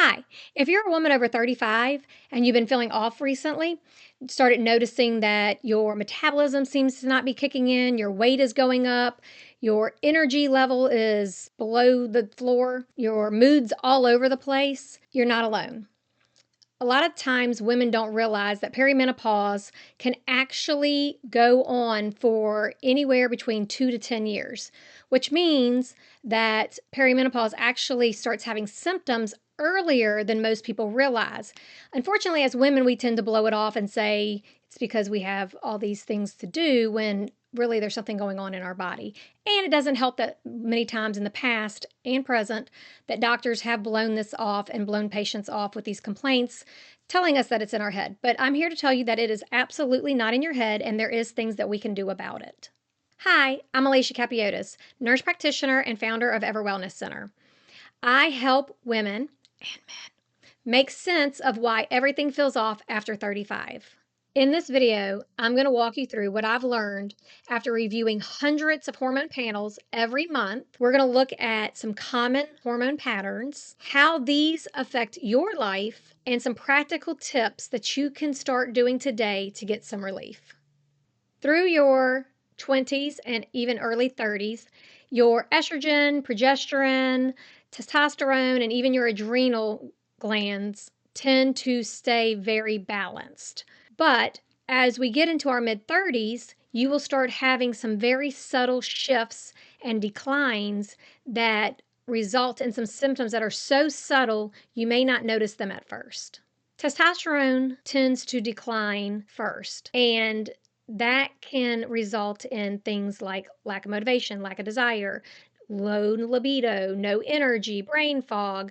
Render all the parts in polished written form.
Hi, if you're a woman over 35 and you've been feeling off recently, started noticing that your metabolism seems to not be kicking in, your weight is going up, your energy level is below the floor, your mood's all over the place, you're not alone. A lot of times women don't realize that perimenopause can actually go on for anywhere between 2 to 10 years, which means that perimenopause actually starts having symptoms earlier than most people realize. Unfortunately, as women, we tend to blow it off and say it's because we have all these things to do when really there's something going on in our body. And it doesn't help that many times in the past and present that doctors have blown this off and blown patients off with these complaints, telling us that it's in our head. But I'm here to tell you that it is absolutely not in your head, and there is things that we can do about it. Hi, I'm Alycia Kapiotis, nurse practitioner and founder of Ever Wellness Center. I help women and men make sense of why everything feels off after 35. In this video, I'm going to walk you through what I've learned after reviewing hundreds of hormone panels every month. We're going to look at some common hormone patterns, how these affect your life, and some practical tips that you can start doing today to get some relief. Through your 20s and even early 30s, your estrogen, progesterone, testosterone, and even your adrenal glands tend to stay very balanced. But as we get into our mid-30s, you will start having some very subtle shifts and declines that result in some symptoms that are so subtle you may not notice them at first. Testosterone tends to decline first, and that can result in things like lack of motivation, lack of desire, low libido, no energy, brain fog,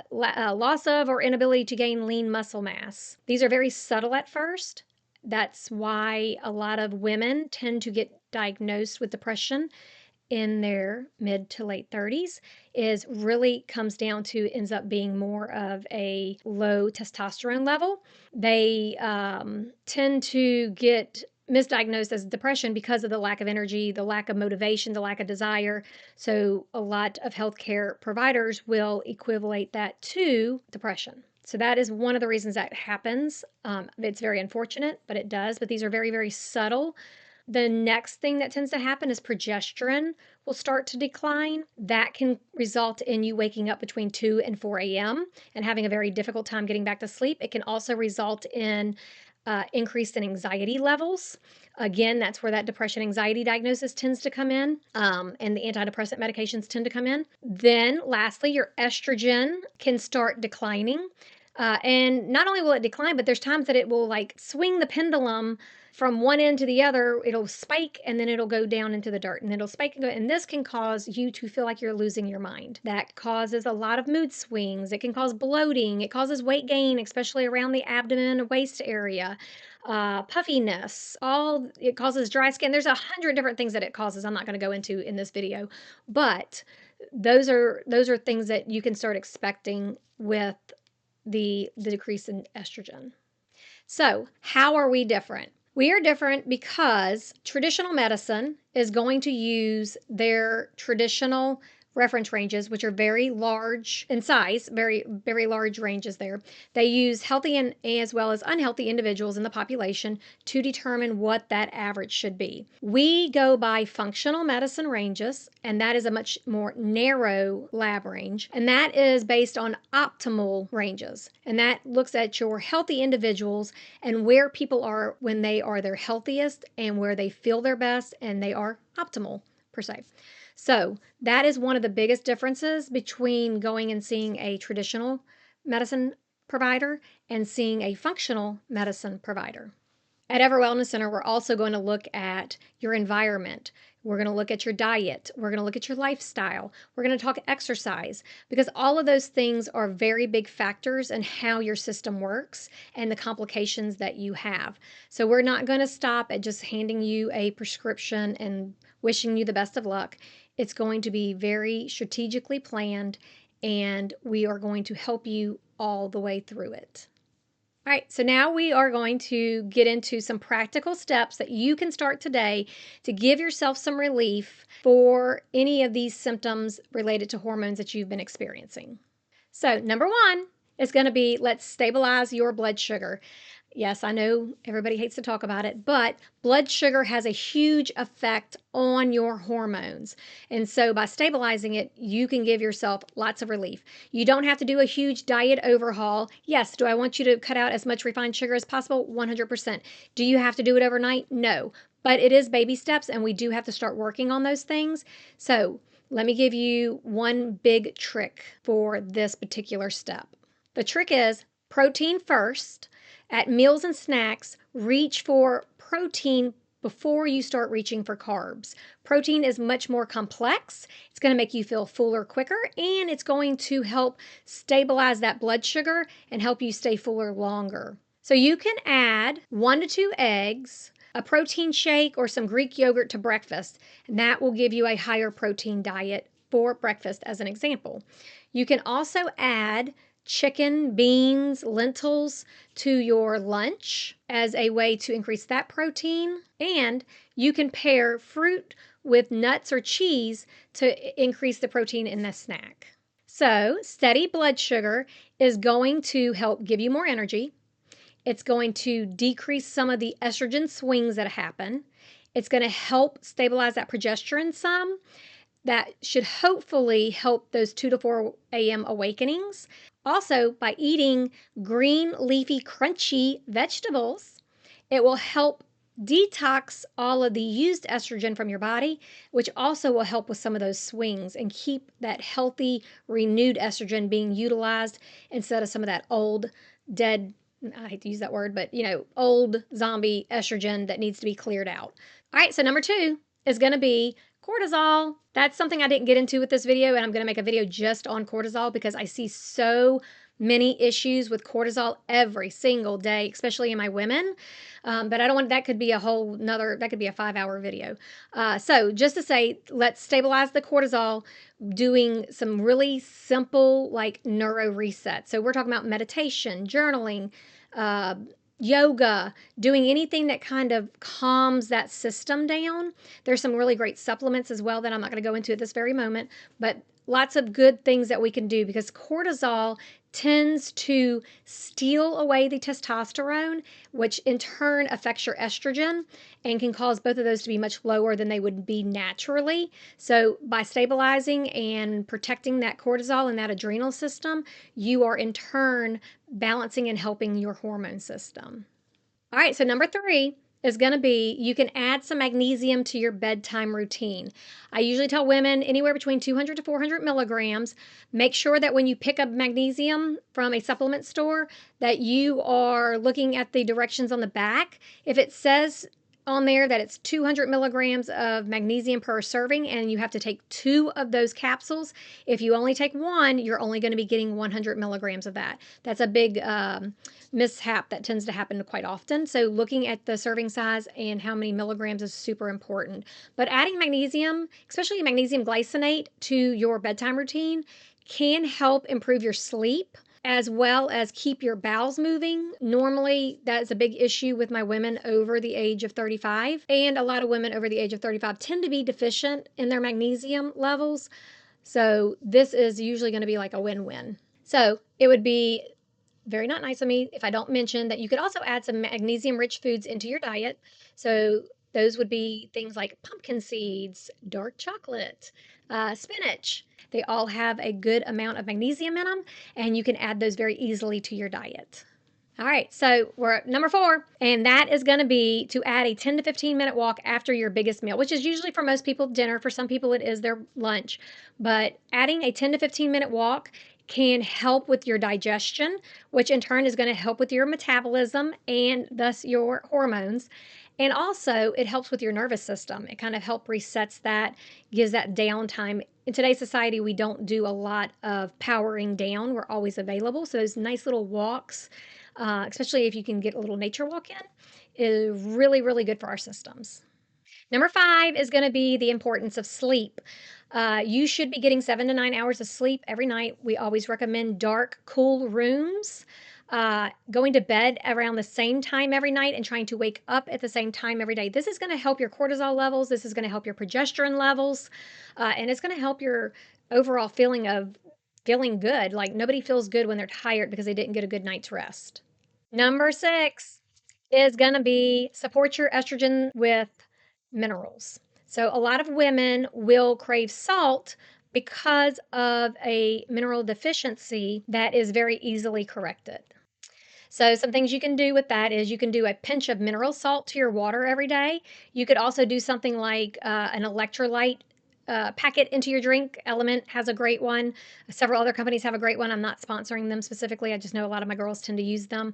loss of or inability to gain lean muscle mass. These are very subtle at first. That's why a lot of women tend to get diagnosed with depression in their mid to late 30s is really comes down to ends up being more of a low testosterone level. They tend to get misdiagnosed as depression because of the lack of energy, the lack of motivation, the lack of desire. So a lot of healthcare providers will equivalent that to depression. So that is one of the reasons that happens. It's very unfortunate, but it does. But these are very, very subtle. The next thing that tends to happen is progesterone will start to decline. That can result in you waking up between 2 and 4 a.m. and having a very difficult time getting back to sleep. It can also result in increase in anxiety levels. Again, that's where that depression anxiety diagnosis tends to come in, and the antidepressant medications tend to come in. Then lastly, your estrogen can start declining. And not only will it decline, but there's times that it will like swing the pendulum from one end to the other. It'll spike and then it'll go down into the dirt, and it'll spike and go. And this can cause you to feel like you're losing your mind. That causes a lot of mood swings. It can cause bloating. It causes weight gain, especially around the abdomen and waist area. Puffiness. It causes dry skin. There's 100 different things that it causes. I'm not going to go into in this video, but those are things that you can start expecting with the decrease in estrogen. So, how are we different? We are different because traditional medicine is going to use their traditional reference ranges, which are very large in size, very, very large ranges there. They use healthy and as well as unhealthy individuals in the population to determine what that average should be. We go by functional medicine ranges, and that is a much more narrow lab range, and that is based on optimal ranges. And that looks at your healthy individuals and where people are when they are their healthiest and where they feel their best and they are optimal per se. So that is one of the biggest differences between going and seeing a traditional medicine provider and seeing a functional medicine provider. At Ever Wellness Center, we're also going to look at your environment. We're going to look at your diet. We're going to look at your lifestyle. We're going to talk exercise, because all of those things are very big factors in how your system works and the complications that you have. So we're not going to stop at just handing you a prescription and wishing you the best of luck. It's going to be very strategically planned, and we are going to help you all the way through it. All right, so now we are going to get into some practical steps that you can start today to give yourself some relief for any of these symptoms related to hormones that you've been experiencing. So, number one is going to be let's stabilize your blood sugar. Yes, I know everybody hates to talk about it, but blood sugar has a huge effect on your hormones. And so by stabilizing it, you can give yourself lots of relief. You don't have to do a huge diet overhaul. Yes, do I want you to cut out as much refined sugar as possible? 100%. Do you have to do it overnight? No. But it is baby steps, and we do have to start working on those things. So let me give you one big trick for this particular step. The trick is protein first. At meals and snacks, reach for protein before you start reaching for carbs. Protein is much more complex. It's going to make you feel fuller quicker, and it's going to help stabilize that blood sugar and help you stay fuller longer. So you can add 1 to 2 eggs, a protein shake, or some Greek yogurt to breakfast, and that will give you a higher protein diet for breakfast, as an example. You can also add chicken, beans, lentils to your lunch as a way to increase that protein. And you can pair fruit with nuts or cheese to increase the protein in the snack. So, steady blood sugar is going to help give you more energy. It's going to decrease some of the estrogen swings that happen. It's going to help stabilize that progesterone some. That should hopefully help those 2 to 4 a.m. awakenings. Also, by eating green, leafy, crunchy vegetables, it will help detox all of the used estrogen from your body, which also will help with some of those swings and keep that healthy, renewed estrogen being utilized instead of some of that old, dead, I hate to use that word, but old zombie estrogen that needs to be cleared out. All right, so number 2 is going to be cortisol. That's something I didn't get into with this video, and I'm going to make a video just on cortisol because I see so many issues with cortisol every single day, especially in my women. But I don't want that could be a whole nother, that could be a 5-hour video. So just to say, let's stabilize the cortisol doing some really simple like neuro reset. So we're talking about meditation, journaling, yoga, doing anything that kind of calms that system down. There's some really great supplements as well that I'm not going to go into at this very moment, but lots of good things that we can do because cortisol tends to steal away the testosterone, which in turn affects your estrogen and can cause both of those to be much lower than they would be naturally. So, by stabilizing and protecting that cortisol and that adrenal system, you are in turn balancing and helping your hormone system. All right, so number 3 is going to be you can add some magnesium to your bedtime routine. I usually tell women anywhere between 200 to 400 milligrams. Make sure that when you pick up magnesium from a supplement store that you are looking at the directions on the back. If it says on there that it's 200 milligrams of magnesium per serving and you have to take 2 of those capsules. If you only take 1, you're only going to be getting 100 milligrams of that. That's a big mishap that tends to happen quite often. So looking at the serving size and how many milligrams is super important. But adding magnesium, especially magnesium glycinate, to your bedtime routine can help improve your sleep as well as keep your bowels moving. Normally, that's a big issue with my women over the age of 35. And a lot of women over the age of 35 tend to be deficient in their magnesium levels. So this is usually going to be like a win-win. So it would be very not nice of me if I don't mention that you could also add some magnesium-rich foods into your diet. So those would be things like pumpkin seeds, dark chocolate, spinach. They all have a good amount of magnesium in them, and you can add those very easily to your diet. All right, so we're at number 4, and that is going to be to add a 10 to 15-minute walk after your biggest meal, which is usually for most people dinner. For some people, it is their lunch. But adding a 10 to 15-minute walk can help with your digestion, which in turn is going to help with your metabolism and thus your hormones. And also, it helps with your nervous system. It kind of helps resets that, gives that downtime. In today's society, we don't do a lot of powering down. We're always available. So those nice little walks, especially if you can get a little nature walk in, is really, really good for our systems. Number 5 is going to be the importance of sleep. You should be getting 7 to 9 hours of sleep every night. We always recommend dark, cool rooms. Going to bed around the same time every night and trying to wake up at the same time every day. This is going to help your cortisol levels. This is going to help your progesterone levels. And it's going to help your overall feeling of feeling good. Like nobody feels good when they're tired because they didn't get a good night's rest. Number 6 is going to be support your estrogen with minerals. So, a lot of women will crave salt because of a mineral deficiency that is very easily corrected. So, some things you can do with that is you can do a pinch of mineral salt to your water every day. You could also do something like an electrolyte packet into your drink. Element has a great one. Several other companies have a great one. I'm not sponsoring them specifically. I just know a lot of my girls tend to use them.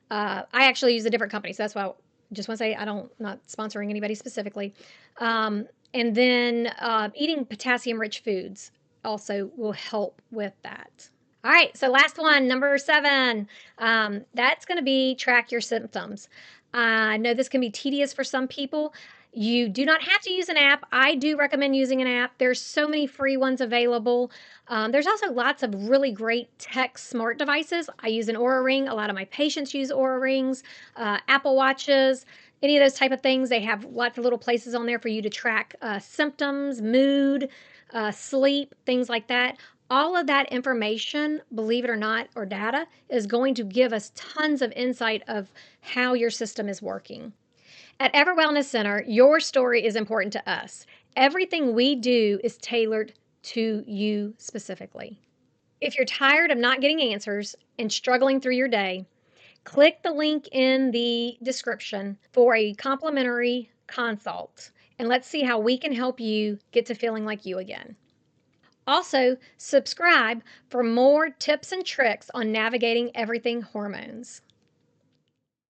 I actually use a different company, so that's why I just want to say I don't not sponsoring anybody specifically. And then eating potassium-rich foods also will help with that. All right, so last one, number 7. That's going to be track your symptoms. I know this can be tedious for some people. You do not have to use an app. I do recommend using an app. There's so many free ones available. There's also lots of really great tech smart devices. I use an Oura Ring. A lot of my patients use Oura Rings, Apple Watches, any of those type of things. They have lots of little places on there for you to track symptoms, mood, sleep, things like that. All of that information, believe it or not, or data, is going to give us tons of insight of how your system is working. At Ever Wellness Center, your story is important to us. Everything we do is tailored to you specifically. If you're tired of not getting answers and struggling through your day, click the link in the description for a complimentary consult, and let's see how we can help you get to feeling like you again. Also, subscribe for more tips and tricks on navigating everything hormones.